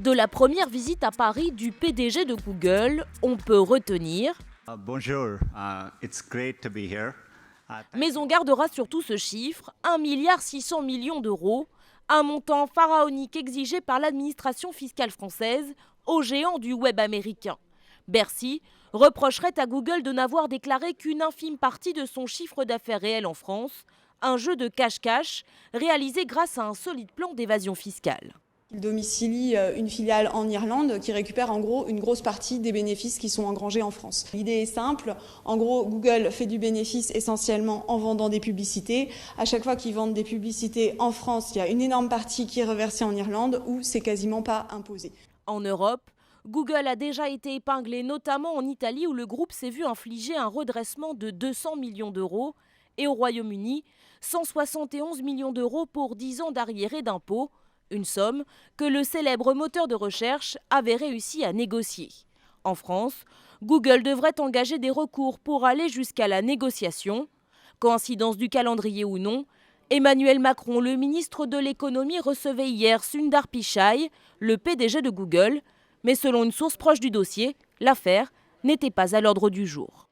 De la première visite à Paris du PDG de Google, on peut retenir Bonjour, it's great to be here. mais on gardera surtout ce chiffre, 1,6 milliard d'euros, un montant pharaonique exigé par l'administration fiscale française aux géants du web américain. Bercy reprocherait à Google de n'avoir déclaré qu'une infime partie de son chiffre d'affaires réel en France, un jeu de cache-cache réalisé grâce à un solide plan d'évasion fiscale. Il domicilie une filiale en Irlande qui récupère en gros une grosse partie des bénéfices qui sont engrangés en France. L'idée est simple, en gros Google fait du bénéfice essentiellement en vendant des publicités. À chaque fois qu'ils vendent des publicités en France, il y a une énorme partie qui est reversée en Irlande où c'est quasiment pas imposé. En Europe, Google a déjà été épinglé, notamment en Italie où le groupe s'est vu infliger un redressement de 200 millions d'euros et au Royaume-Uni, 171 millions d'euros pour 10 ans d'arriérés d'impôts. Une somme que le célèbre moteur de recherche avait réussi à négocier. En France, Google devrait engager des recours pour aller jusqu'à la négociation. Coïncidence du calendrier ou non, Emmanuel Macron, le ministre de l'économie, recevait hier Sundar Pichai, le PDG de Google. Mais selon une source proche du dossier, l'affaire n'était pas à l'ordre du jour.